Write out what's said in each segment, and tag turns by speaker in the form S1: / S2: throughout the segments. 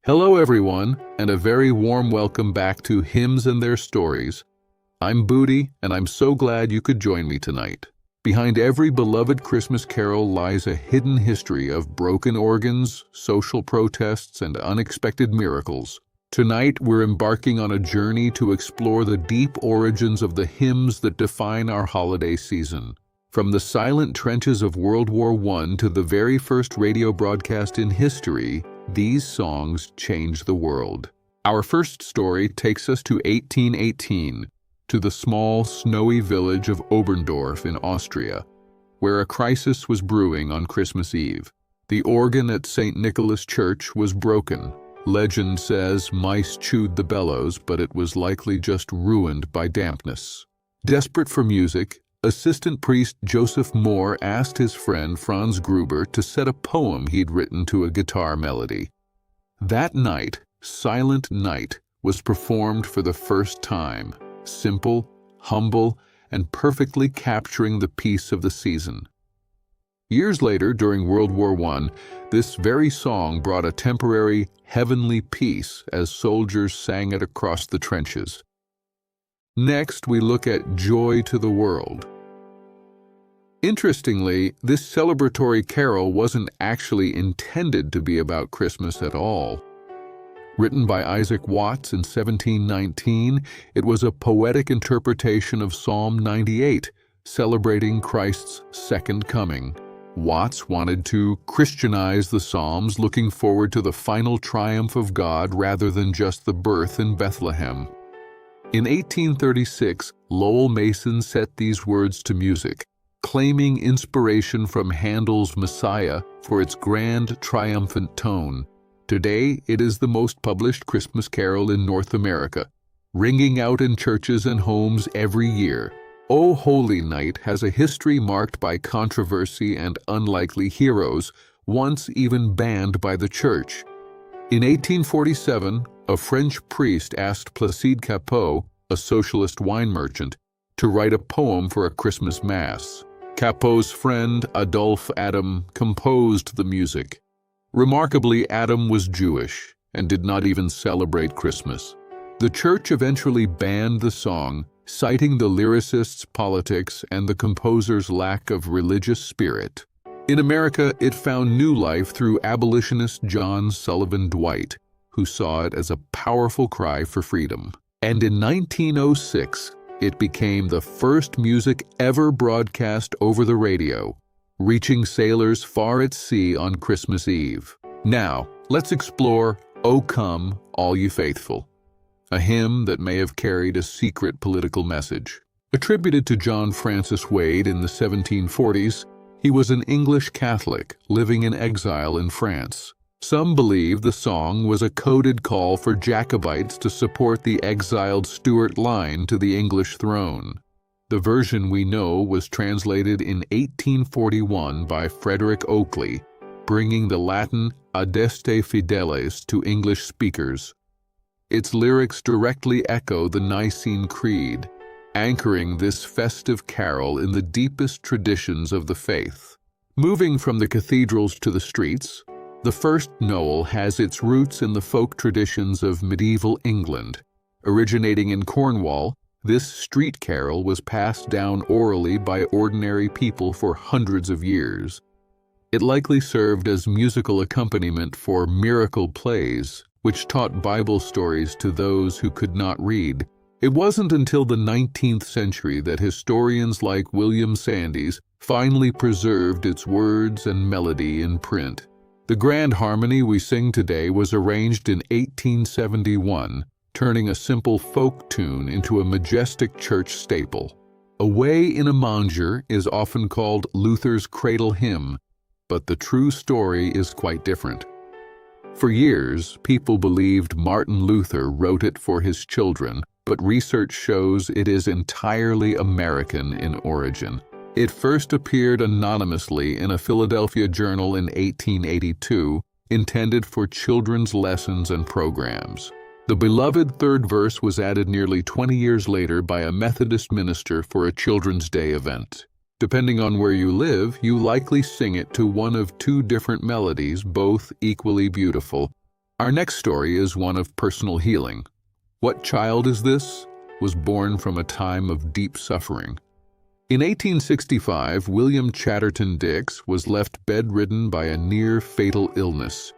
S1: Hello everyone, and a very warm welcome back to Hymns and Their Stories. I'm Booty, and I'm so glad you could join me tonight. Behind every beloved Christmas carol lies a hidden history of broken organs, social protests, and unexpected miracles. Tonight we're embarking on a journey to explore the deep origins of the hymns that define our holiday season. From the silent trenches of World War I to the very first radio broadcast in history, these songs changed the world. Our first story takes us to 1818, to the small, snowy village of Oberndorf in Austria, where a crisis was brewing on Christmas Eve. The organ at St. Nicholas Church was broken. Legend says mice chewed the bellows, but it was likely just ruined by dampness. Desperate for music, assistant priest Joseph Mohr asked his friend Franz Gruber to set a poem he'd written to a guitar melody. That night, Silent Night, was performed for the first time, simple, humble, and perfectly capturing the peace of the season. Years later, during World War I, this very song brought a temporary, heavenly peace as soldiers sang it across the trenches. Next, we look at Joy to the World. Interestingly, this celebratory carol wasn't actually intended to be about Christmas at all. Written by Isaac Watts in 1719, it was a poetic interpretation of Psalm 98, celebrating Christ's second coming. Watts wanted to Christianize the Psalms, looking forward to the final triumph of God rather than just the birth in Bethlehem. In 1836, Lowell Mason set these words to music, claiming inspiration from Handel's Messiah for its grand, triumphant tone. Today, it is the most published Christmas carol in North America, ringing out in churches and homes every year. O Holy Night has a history marked by controversy and unlikely heroes, once even banned by the church. In 1847, a French priest asked Placide Cappeau, a socialist wine merchant, to write a poem for a Christmas Mass. Cappeau's friend, Adolphe Adam, composed the music. Remarkably, Adam was Jewish and did not even celebrate Christmas. The church eventually banned the song, citing the lyricist's politics and the composer's lack of religious spirit. In America, it found new life through abolitionist John Sullivan Dwight, who saw it as a powerful cry for freedom. And in 1906, it became the first music ever broadcast over the radio, reaching sailors far at sea on Christmas Eve. Now, let's explore O Come, All Ye Faithful, a hymn that may have carried a secret political message. Attributed to John Francis Wade in the 1740s, he was an English Catholic living in exile in France. Some believe the song was a coded call for Jacobites to support the exiled Stuart line to the English throne. The version we know was translated in 1841 by Frederick Oakley, bringing the Latin Adeste Fideles to English speakers. Its lyrics directly echo the Nicene Creed, anchoring this festive carol in the deepest traditions of the faith. Moving from the cathedrals to the streets, the first Noel has its roots in the folk traditions of medieval England. Originating in Cornwall, this street carol was passed down orally by ordinary people for hundreds of years. It likely served as musical accompaniment for miracle plays, which taught Bible stories to those who could not read. It wasn't until the 19th century that historians like William Sandys finally preserved its words and melody in print. The grand harmony we sing today was arranged in 1871, turning a simple folk tune into a majestic church staple. Away in a Manger is often called Luther's cradle hymn, but the true story is quite different. For years, people believed Martin Luther wrote it for his children, but research shows it is entirely American in origin. It first appeared anonymously in a Philadelphia journal in 1882, intended for children's lessons and programs. The beloved third verse was added nearly 20 years later by a Methodist minister for a Children's Day event. Depending on where you live, you likely sing it to one of two different melodies, both equally beautiful. Our next story is one of personal healing. What child is this? Was born from a time of deep suffering. In 1865, William Chatterton Dix was left bedridden by a near-fatal illness.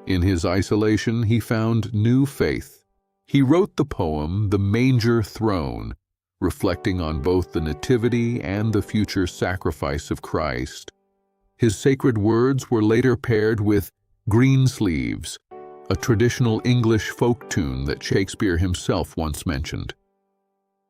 S1: In his isolation, he found new faith. He wrote the poem "The Manger Throne," reflecting on both the nativity and the future sacrifice of Christ. His sacred words were later paired with "Green Sleeves," a traditional English folk tune that Shakespeare himself once mentioned.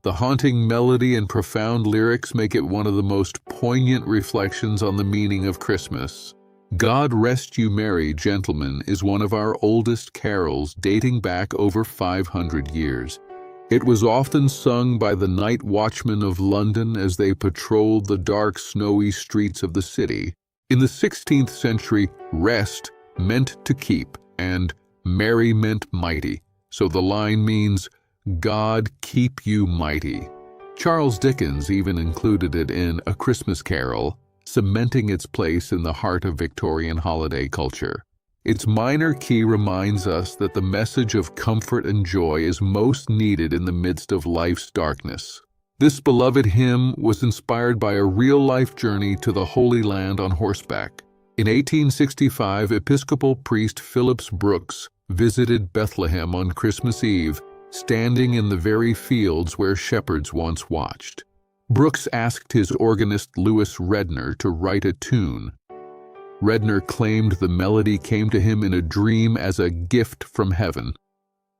S1: The haunting melody and profound lyrics make it one of the most poignant reflections on the meaning of Christmas. "God Rest You Merry Gentlemen" is one of our oldest carols, dating back over 500 years. It was often sung by the night watchmen of London as they patrolled the dark, snowy streets of the city. In the 16th century, rest meant to keep, and merry meant mighty, so the line means, "God keep you mighty." Charles Dickens even included it in A Christmas Carol, cementing its place in the heart of Victorian holiday culture. Its minor key reminds us that the message of comfort and joy is most needed in the midst of life's darkness. This beloved hymn was inspired by a real-life journey to the Holy Land on horseback. In 1865, Episcopal priest Phillips Brooks visited Bethlehem on Christmas Eve, standing in the very fields where shepherds once watched. Brooks asked his organist Louis Redner to write a tune. Redner claimed the melody came to him in a dream as a gift from heaven.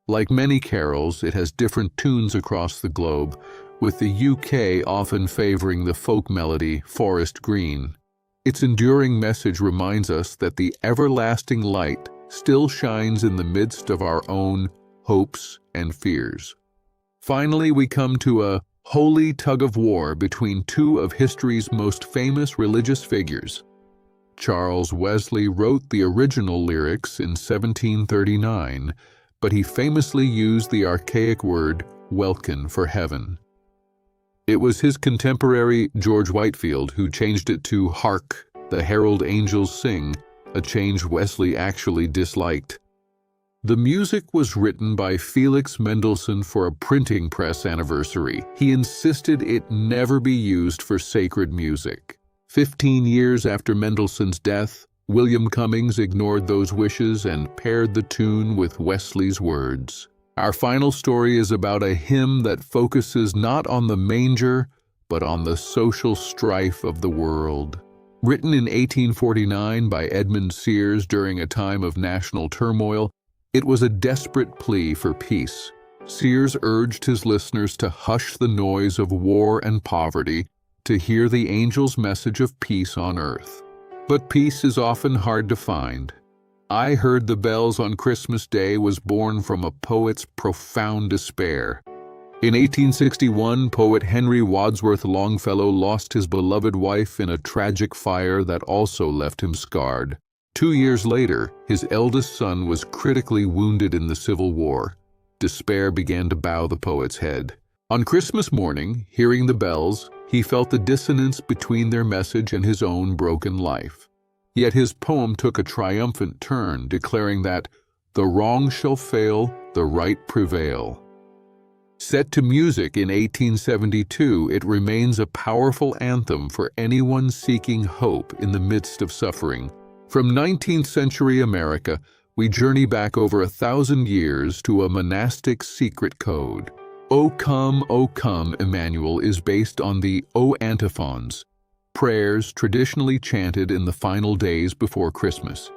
S1: Like many carols, it has different tunes across the globe, with the UK often favoring the folk melody "Forest Green." Its enduring message reminds us that the everlasting light still shines in the midst of our own hopes and fears. Finally, we come to a holy tug-of-war between two of history's most famous religious figures. Charles Wesley wrote the original lyrics in 1739, but he famously used the archaic word "welkin" for heaven. It was his contemporary George Whitefield who changed it to "Hark, the Herald Angels Sing," a change Wesley actually disliked. The music was written by Felix Mendelssohn for a printing press anniversary. He insisted it never be used for sacred music. 15 years after Mendelssohn's death, William Cummings ignored those wishes and paired the tune with Wesley's words. Our final story is about a hymn that focuses not on the manger, but on the social strife of the world. Written in 1849 by Edmund Sears during a time of national turmoil, it was a desperate plea for peace. Sears urged his listeners to hush the noise of war and poverty, to hear the angel's message of peace on earth. But peace is often hard to find. "I Heard the Bells on Christmas Day" was born from a poet's profound despair. In 1861, poet Henry Wadsworth Longfellow lost his beloved wife in a tragic fire that also left him scarred. 2 years later, his eldest son was critically wounded in the Civil War. Despair began to bow the poet's head. On Christmas morning, hearing the bells, he felt the dissonance between their message and his own broken life. Yet his poem took a triumphant turn, declaring that "the wrong shall fail, the right prevail." Set to music in 1872, it remains a powerful anthem for anyone seeking hope in the midst of suffering. From 19th century America, we journey back over 1,000 years to a monastic secret code. O Come, Emmanuel" is based on the O antiphons, prayers traditionally chanted in the final days before Christmas.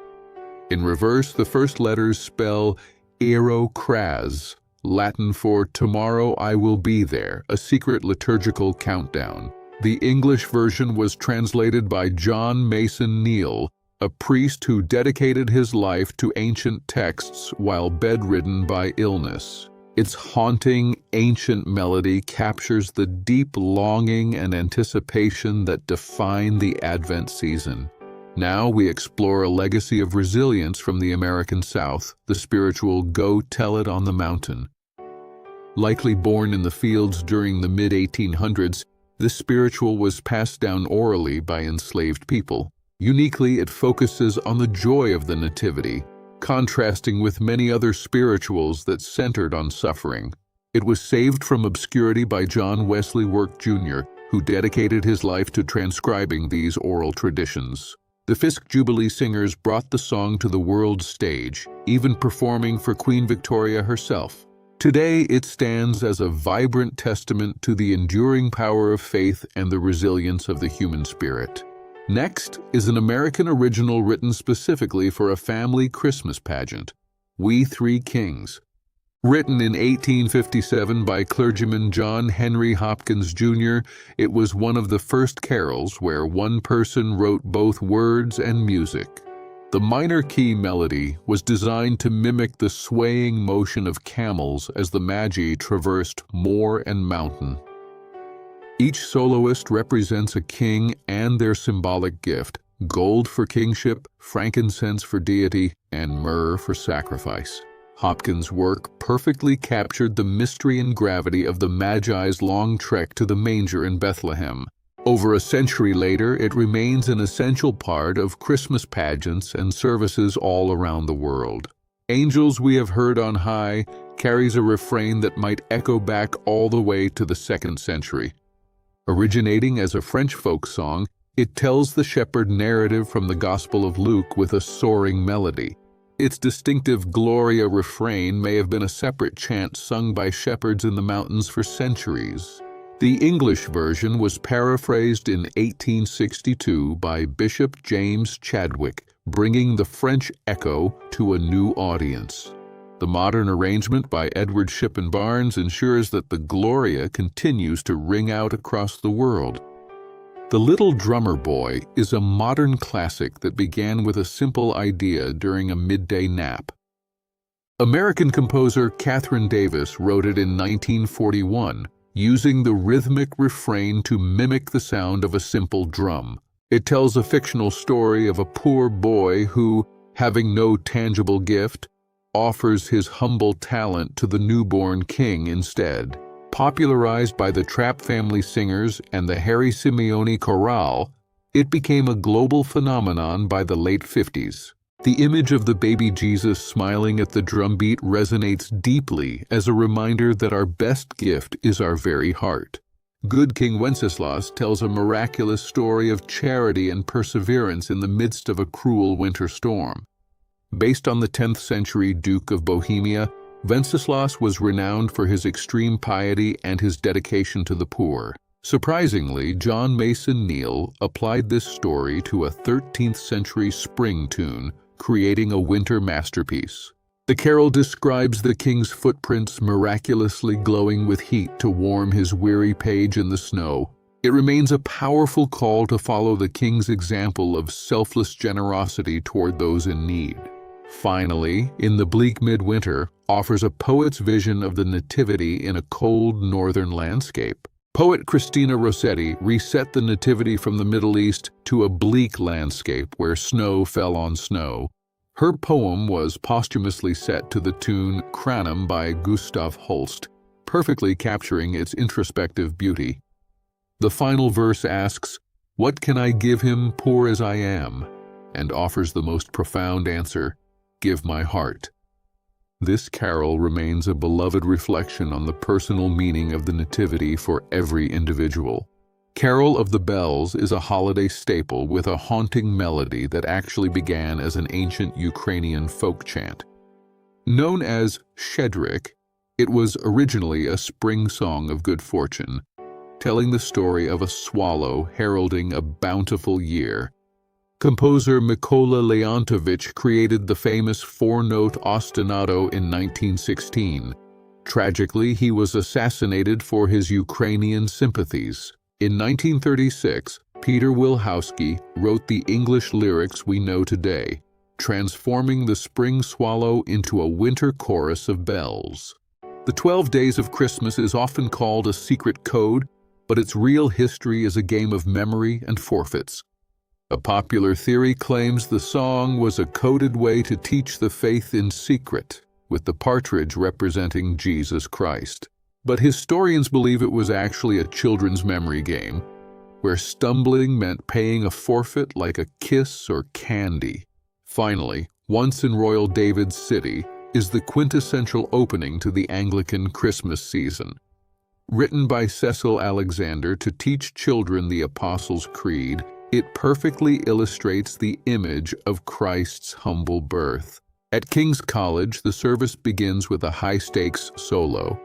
S1: In reverse, the first letters spell Ero Cras, Latin for "tomorrow I will be there," a secret liturgical countdown. The English version was translated by John Mason Neale, a priest who dedicated his life to ancient texts while bedridden by illness. Its haunting, ancient melody captures the deep longing and anticipation that define the Advent season. Now we explore a legacy of resilience from the American South, the spiritual "Go Tell It on the Mountain." Likely born in the fields during the mid-1800s, this spiritual was passed down orally by enslaved people. Uniquely, it focuses on the joy of the Nativity, contrasting with many other spirituals that centered on suffering. It was saved from obscurity by John Wesley Work Jr., who dedicated his life to transcribing these oral traditions. The Fisk Jubilee Singers brought the song to the world stage, even performing for Queen Victoria herself. Today, it stands as a vibrant testament to the enduring power of faith and the resilience of the human spirit. Next is an American original written specifically for a family Christmas pageant, We Three Kings. Written in 1857 by clergyman John Henry Hopkins, Jr., it was one of the first carols where one person wrote both words and music. The minor key melody was designed to mimic the swaying motion of camels as the Magi traversed moor and mountain. Each soloist represents a king and their symbolic gift: gold for kingship, frankincense for deity, and myrrh for sacrifice. Hopkins' work perfectly captured the mystery and gravity of the Magi's long trek to the manger in Bethlehem. Over a century later, it remains an essential part of Christmas pageants and services all around the world. Angels We Have Heard on High carries a refrain that might echo back all the way to the 2nd century. Originating as a French folk song, it tells the shepherd narrative from the Gospel of Luke with a soaring melody. Its distinctive Gloria refrain may have been a separate chant sung by shepherds in the mountains for centuries. The English version was paraphrased in 1862 by Bishop James Chadwick, bringing the French echo to a new audience. The modern arrangement by Edward Shippen Barnes ensures that the Gloria continues to ring out across the world. The Little Drummer Boy is a modern classic that began with a simple idea during a midday nap. American composer Catherine Davis wrote it in 1941, using the rhythmic refrain to mimic the sound of a simple drum. It tells a fictional story of a poor boy who, having no tangible gift, offers his humble talent to the newborn king instead. Popularized by the Trapp Family Singers and the Harry Simeone Chorale, it became a global phenomenon by the late 50s. The image of the baby Jesus smiling at the drumbeat resonates deeply as a reminder that our best gift is our very heart. Good King Wenceslas tells a miraculous story of charity and perseverance in the midst of a cruel winter storm. Based on the 10th century Duke of Bohemia, Wenceslas was renowned for his extreme piety and his dedication to the poor. Surprisingly, John Mason Neal applied this story to a 13th century spring tune, creating a winter masterpiece. The carol describes the king's footprints miraculously glowing with heat to warm his weary page in the snow. It remains a powerful call to follow the king's example of selfless generosity toward those in need. Finally, In the Bleak Midwinter offers a poet's vision of the Nativity in a cold northern landscape. Poet Christina Rossetti reset the Nativity from the Middle East to a bleak landscape where snow fell on snow. Her poem was posthumously set to the tune Cranham by Gustav Holst, perfectly capturing its introspective beauty. The final verse asks, "What can I give him, poor as I am?" and offers the most profound answer, "Give my heart." This carol remains a beloved reflection on the personal meaning of the Nativity for every individual. Carol of the Bells is a holiday staple with a haunting melody that actually began as an ancient Ukrainian folk chant. Known as Shedrik, it was originally a spring song of good fortune, telling the story of a swallow heralding a bountiful year. Composer Mykola Leontovich created the famous four-note ostinato in 1916. Tragically, he was assassinated for his Ukrainian sympathies. In 1936, Peter Wilhowsky wrote the English lyrics we know today, transforming the spring swallow into a winter chorus of bells. The 12 Days of Christmas is often called a secret code, but its real history is a game of memory and forfeits. A popular theory claims the song was a coded way to teach the faith in secret, with the partridge representing Jesus Christ. But historians believe it was actually a children's memory game, where stumbling meant paying a forfeit like a kiss or candy. Finally, once in royal David's city, is the quintessential opening to the Anglican Christmas season. Written by Cecil Alexander to teach children the Apostles' Creed, it perfectly illustrates the image of Christ's humble birth. At King's College, the service begins with a high-stakes solo.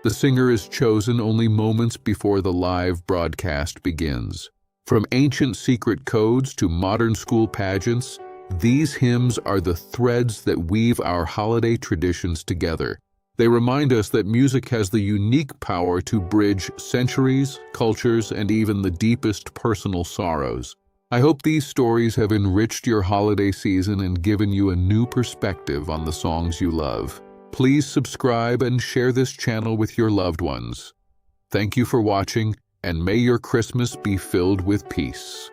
S1: The singer is chosen only moments before the live broadcast begins. From ancient secret codes to modern school pageants, these hymns are the threads that weave our holiday traditions together. They remind us that music has the unique power to bridge centuries, cultures, and even the deepest personal sorrows. I hope these stories have enriched your holiday season and given you a new perspective on the songs you love. Please subscribe and share this channel with your loved ones. Thank you for watching, and may your Christmas be filled with peace.